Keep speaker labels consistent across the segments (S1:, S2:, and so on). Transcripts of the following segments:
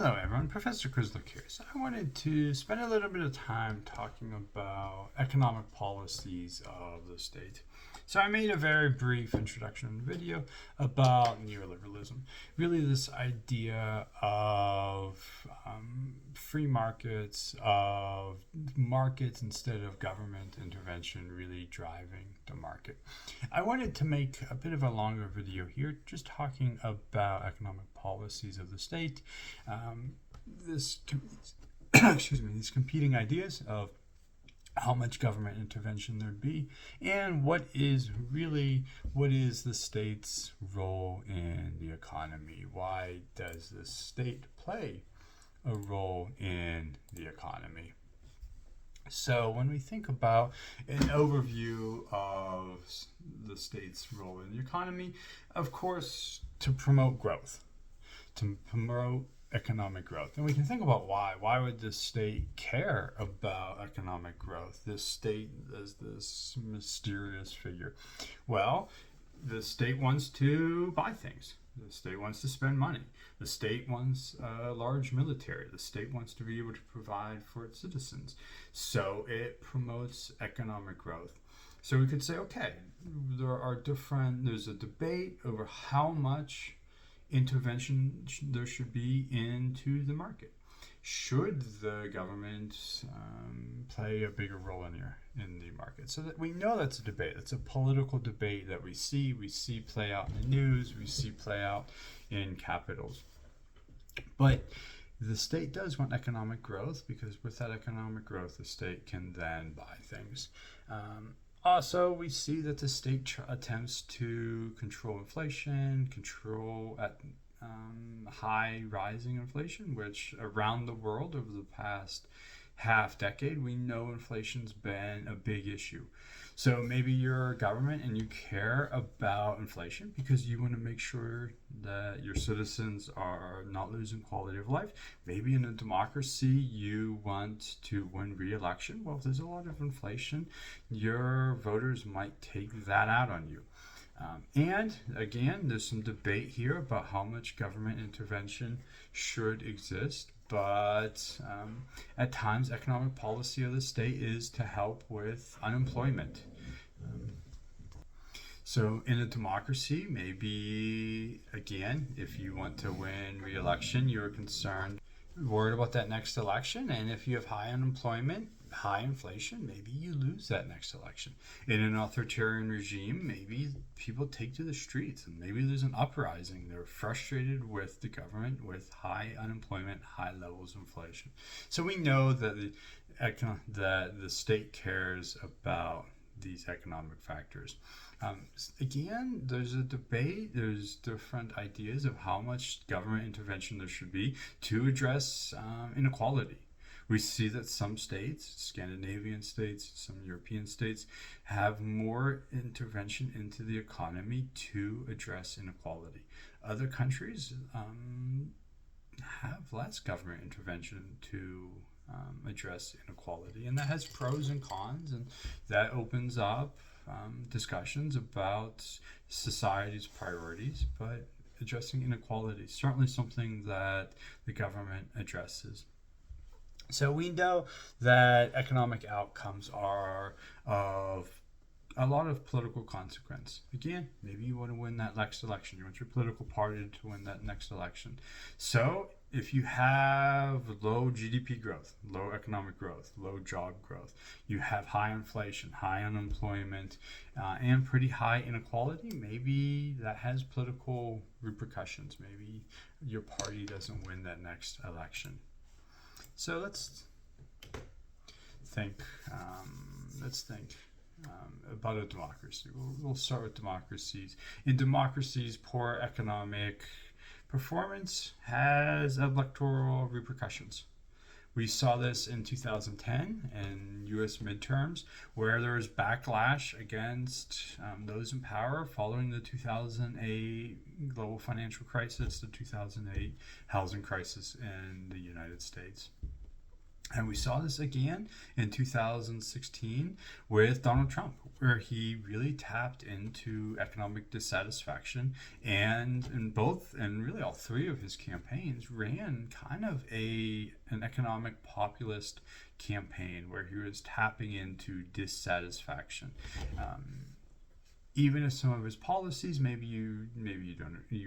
S1: Hello everyone, Professor Crislock here. So I wanted to spend a little bit of time talking about economic policies of the state. So I made a very brief introduction video about neoliberalism. Really this idea of free markets, of markets instead of government intervention really driving the market. I wanted to make a bit of a longer video here just talking about economic policies of the state. This excuse me, these competing ideas of how much government intervention there'd be and what is the state's role in the economy. Why does the state play a role in the economy? So when we think about an overview of the state's role in the economy, of course, to promote growth, to promote economic growth. And we can think about why. Why would the state care about economic growth? This state as this mysterious figure. Well, the state wants to buy things. The state wants to spend money. The state wants a large military. The state wants to be able to provide for its citizens. So it promotes economic growth. So we could say, okay, there's a debate over how much intervention there should be into the market. Should the government play a bigger role in the market? So that we know that's a debate. It's a political debate that we see play out in the news, we see play out in capitals. But the state does want economic growth because with that economic growth, the state can then buy things. Also, we see that the state attempts to control inflation, control at high rising inflation, which around the world over the past half decade, we know inflation's been a big issue. So maybe you're a government and you care about inflation because you want to make sure that your citizens are not losing quality of life. Maybe in a democracy you want to win re-election. Well, if there's a lot of inflation, your voters might take that out on you. And again, there's some debate here about how much government intervention should exist. But at times, economic policy of the state is to help with unemployment. So in a democracy, maybe, again, if you want to win re-election, you're worried about that next election. And if you have high unemployment, high inflation, maybe you lose that next election. In an authoritarian regime, maybe people take to the streets and maybe there's an uprising. They're frustrated with the government with high unemployment, high levels of inflation. So we know that the state cares about these economic factors. Again, there's a debate, there's different ideas of how much government intervention there should be to address inequality. We see that some states, Scandinavian states, some European states, have more intervention into the economy to address inequality. Other countries have less government intervention to address inequality. And that has pros and cons, and that opens up discussions about society's priorities, but addressing inequality is certainly something that the government addresses. So we know that economic outcomes are of a lot of political consequence. Again, maybe you want to win that next election. You want your political party to win that next election. So if you have low GDP growth, low economic growth, low job growth, you have high inflation, high unemployment, and pretty high inequality, maybe that has political repercussions. Maybe your party doesn't win that next election. So let's think about a democracy. We'll start with democracies. In democracies, poor economic performance has electoral repercussions. We saw this in 2010 in U.S. midterms, where there was backlash against those in power following the 2008 global financial crisis, the 2008 housing crisis in the United States. And we saw this again in 2016 with Donald Trump, where he really tapped into economic dissatisfaction, and really all three of his campaigns ran kind of an economic populist campaign where he was tapping into dissatisfaction. Even if some of his policies, maybe you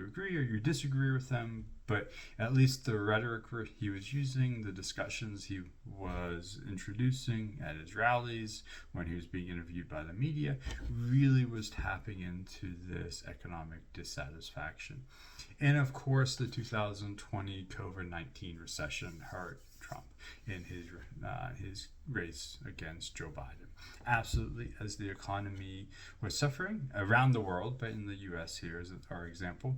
S1: agree or you disagree with them, but at least the rhetoric he was using, the discussions he was introducing at his rallies when he was being interviewed by the media, really was tapping into this economic dissatisfaction. And of course, the 2020 COVID-19 recession hurt Trump in his race against Joe Biden. Absolutely, as the economy was suffering around the world, but in the U.S. here is our example,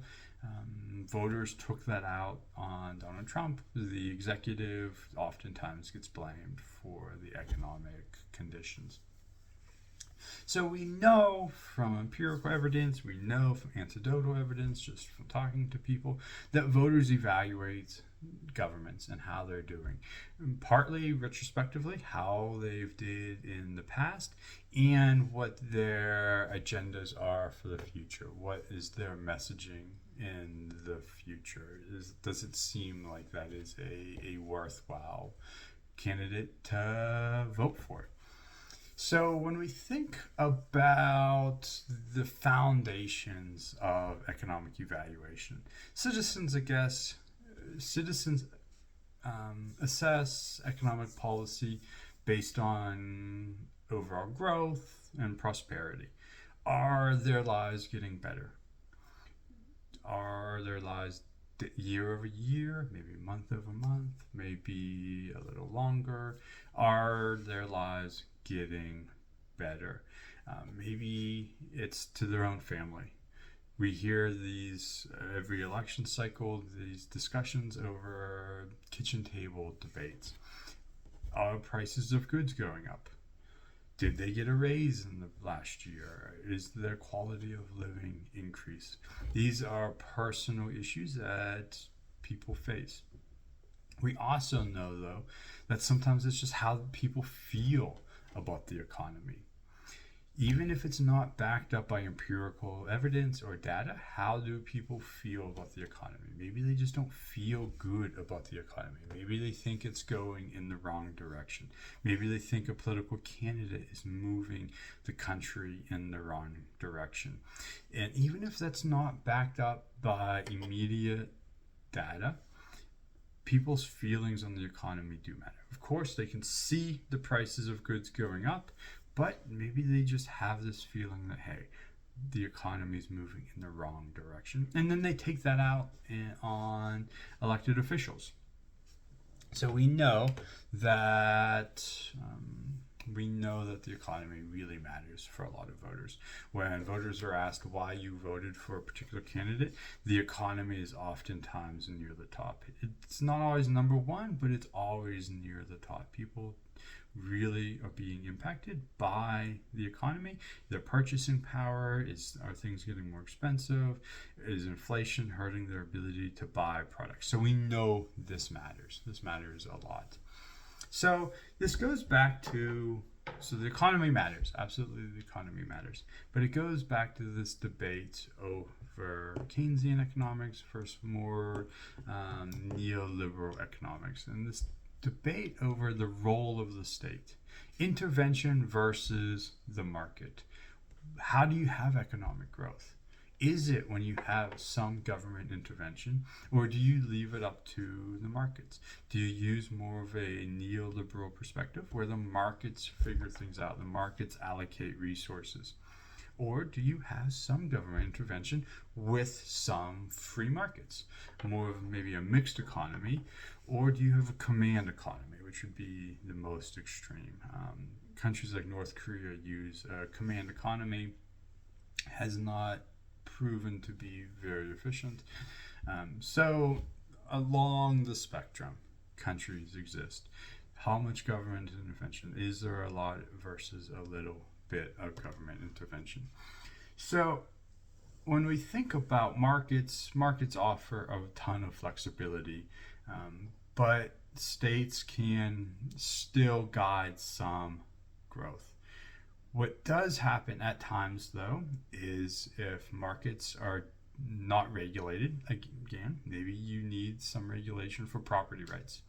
S1: voters took that out on Donald Trump. The executive oftentimes gets blamed for the economic conditions. So we know from empirical evidence, we know from anecdotal evidence, just from talking to people, that voters evaluate governments and how they're doing, partly retrospectively how they've did in the past and what their agendas are for the future. What is their messaging in the future? Does it seem like that is a worthwhile candidate to vote for? So when we think about the foundations of economic evaluation, citizens assess economic policy based on overall growth and prosperity. Are their lives getting better? Are their lives year over year, maybe month over month, maybe a little longer? Are their lives getting better? Maybe it's to their own family. We hear these every election cycle, these discussions over kitchen table debates. Are prices of goods going up? Did they get a raise in the last year? Is their quality of living increased? These are personal issues that people face. We also know, though, that sometimes it's just how people feel about the economy. Even if it's not backed up by empirical evidence or data, how do people feel about the economy? Maybe they just don't feel good about the economy. Maybe they think it's going in the wrong direction. Maybe they think a political candidate is moving the country in the wrong direction. And even if that's not backed up by immediate data, people's feelings on the economy do matter. Of course, they can see the prices of goods going up, but maybe they just have this feeling that, hey, the economy is moving in the wrong direction. And then they take that out on elected officials. So we know that the economy really matters for a lot of voters. When voters are asked why you voted for a particular candidate, the economy is oftentimes near the top. It's not always number one, but it's always near the top. People really are being impacted by the economy. Their purchasing power are things getting more expensive? Is inflation hurting their ability to buy products? So we know this matters. This matters a lot. So this goes back to, so the economy matters. Absolutely, the economy matters. But it goes back to this debate over Keynesian economics versus more neoliberal economics. And this debate over the role of the state, intervention versus the market. How do you have economic growth? Is it when you have some government intervention, or do you leave it up to the markets? Do you use more of a neoliberal perspective where the markets figure things out, the markets allocate resources? Or do you have some government intervention with some free markets, more of maybe a mixed economy? Or do you have a command economy, which would be the most extreme? Countries like North Korea use a command economy, has not proven to be very efficient. So along the spectrum, countries exist. How much government intervention? Is there a lot versus a little bit of government intervention? So when we think about markets offer a ton of flexibility, but states can still guide some growth. What does happen at times, though, is if markets are not regulated, again, maybe you need some regulation for property rights.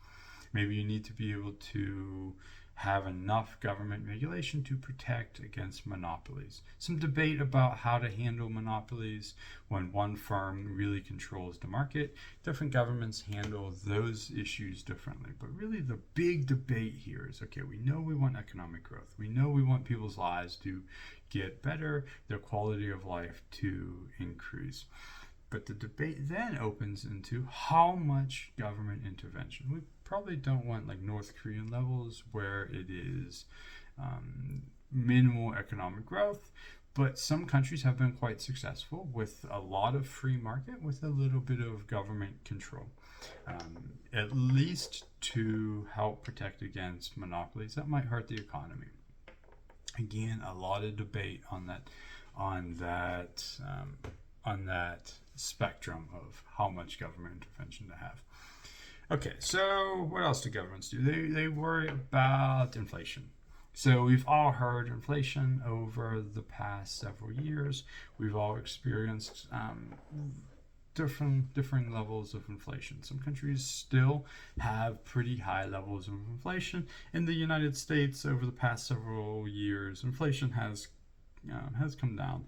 S1: Maybe you need to be able to have enough government regulation to protect against monopolies. Some debate about how to handle monopolies when one firm really controls the market. Different governments handle those issues differently. But really, the big debate here is okay, we know we want economic growth. We know we want people's lives to get better, their quality of life to increase. But the debate then opens into how much government intervention. We probably don't want like North Korean levels where it is minimal economic growth, but some countries have been quite successful with a lot of free market with a little bit of government control, at least to help protect against monopolies that might hurt the economy. Again, a lot of debate on that spectrum of how much government intervention to have. Okay, so what else do governments do? They worry about inflation. So we've all heard inflation over the past several years. We've all experienced differing levels of inflation. Some countries still have pretty high levels of inflation. In the United States, over the past several years, inflation has come down,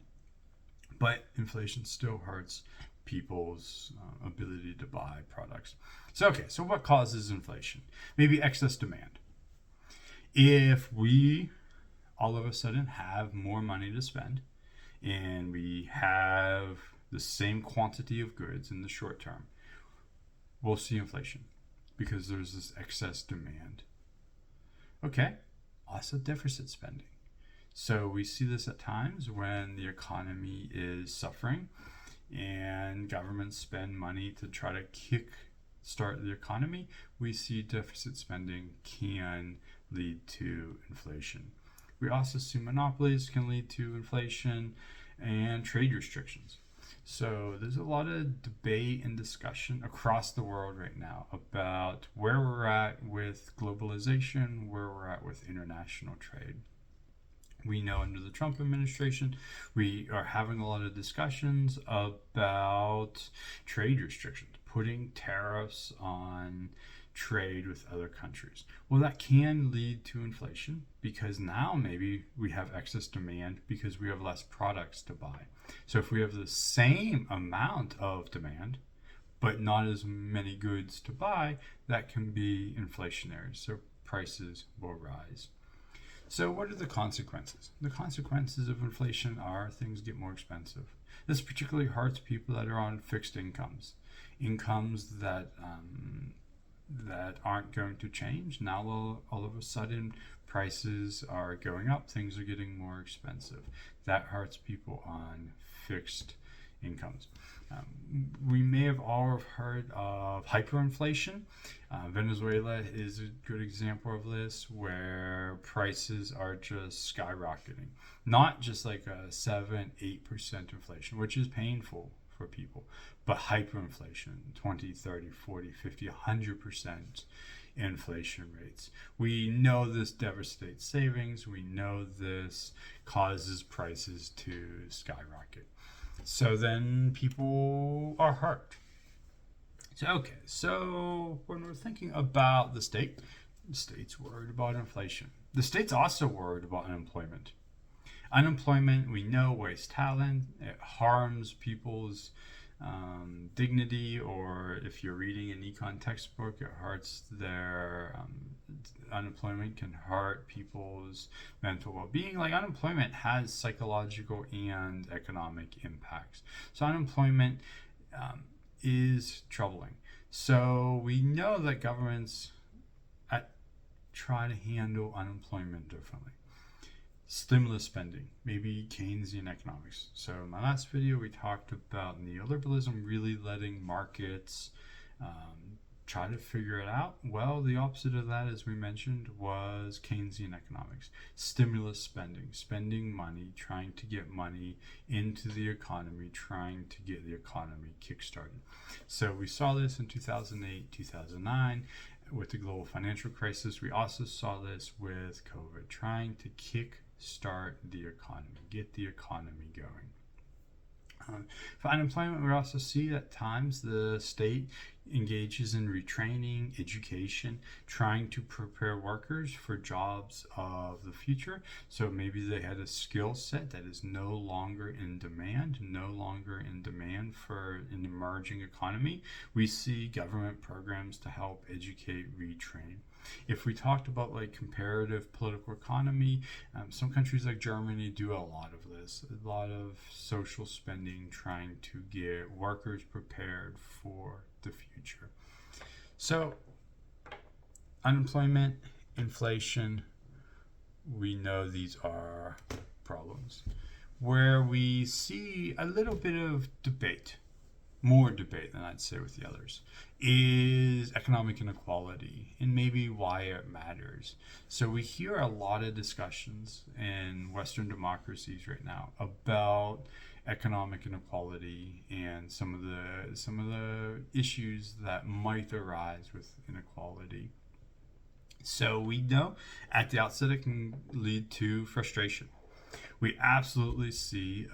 S1: but inflation still hurts people's ability to buy products. So what causes inflation? Maybe excess demand. If we all of a sudden have more money to spend and we have the same quantity of goods in the short term, we'll see inflation because there's this excess demand. Okay, also deficit spending. So we see this at times when the economy is suffering and governments spend money to try to kick-start the economy. We see deficit spending can lead to inflation. We also see monopolies can lead to inflation and trade restrictions. So there's a lot of debate and discussion across the world right now about where we're at with globalization, where we're at with international trade. We know under the Trump administration, we are having a lot of discussions about trade restrictions, putting tariffs on trade with other countries. Well, that can lead to inflation because now maybe we have excess demand because we have less products to buy. So if we have the same amount of demand, but not as many goods to buy, that can be inflationary. So prices will rise. So what are the consequences? The consequences of inflation are things get more expensive. This particularly hurts people that are on fixed incomes that aren't going to change. Now all of a sudden prices are going up, things are getting more expensive. That hurts people on fixed incomes. We may have all heard of hyperinflation. Venezuela is a good example of this, where prices are just skyrocketing. Not just like a 7-8% inflation, which is painful for people, but hyperinflation, 20, 30, 40, 50, 100% inflation rates. We know this devastates savings. We know this causes prices to skyrocket. So then people are hurt. So when we're thinking about the state's worried about inflation. The state's also worried about unemployment. Unemployment, we know, wastes talent. It harms people's dignity, or if you're reading an econ textbook, it hurts their unemployment can hurt people's mental well-being. Like, unemployment has psychological and economic impacts. So unemployment is troubling. So we know that governments try to handle unemployment differently. Stimulus spending, maybe Keynesian economics. So in my last video, we talked about neoliberalism really letting markets try to figure it out? Well, the opposite of that, as we mentioned, was Keynesian economics. Stimulus spending, spending money, trying to get money into the economy, trying to get the economy kickstarted. So we saw this in 2008, 2009 with the global financial crisis. We also saw this with COVID, trying to kickstart the economy, get the economy going. For unemployment, we also see at times the state engages in retraining, education, trying to prepare workers for jobs of the future. So maybe they had a skill set that is no longer in demand for an emerging economy. We see government programs to help educate, retrain. If we talked about like comparative political economy, some countries like Germany do a lot of this, a lot of social spending, trying to get workers prepared for the future. So unemployment, inflation, we know these are problems. Where we see a little bit of debate, more debate than I'd say with the others, is economic inequality and maybe why it matters. So we hear a lot of discussions in Western democracies right now about economic inequality and some of the issues that might arise with inequality. So we know at the outset it can lead to frustration. We absolutely see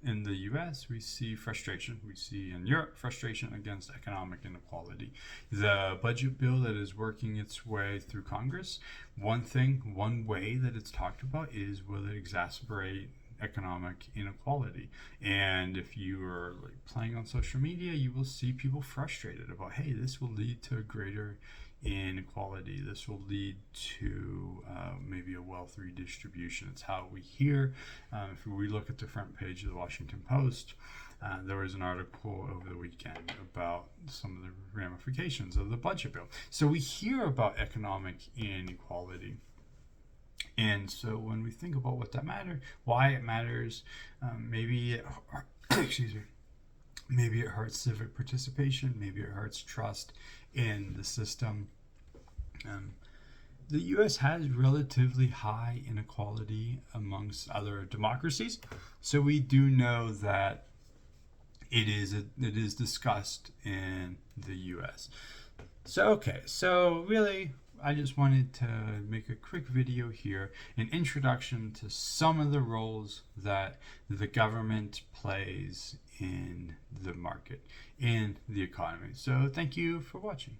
S1: in the US, we see frustration. We see in Europe frustration against economic inequality. The budget bill that is working its way through Congress, one way that it's talked about is will it exacerbate economic inequality. And if you are like playing on social media, you will see people frustrated about, hey, this will lead to a greater inequality. This will lead to maybe a wealth redistribution. It's how we hear. If we look at the front page of the Washington Post, there was an article over the weekend about some of the ramifications of the budget bill. So we hear about economic inequality. And so when we think about what that matters, why it matters, maybe it, maybe it hurts civic participation, maybe it hurts trust in the system. The U.S. has relatively high inequality amongst other democracies, so we do know that it is discussed in the U.S. So really, I just wanted to make a quick video here, an introduction to some of the roles that the government plays in the market, in the economy. So thank you for watching.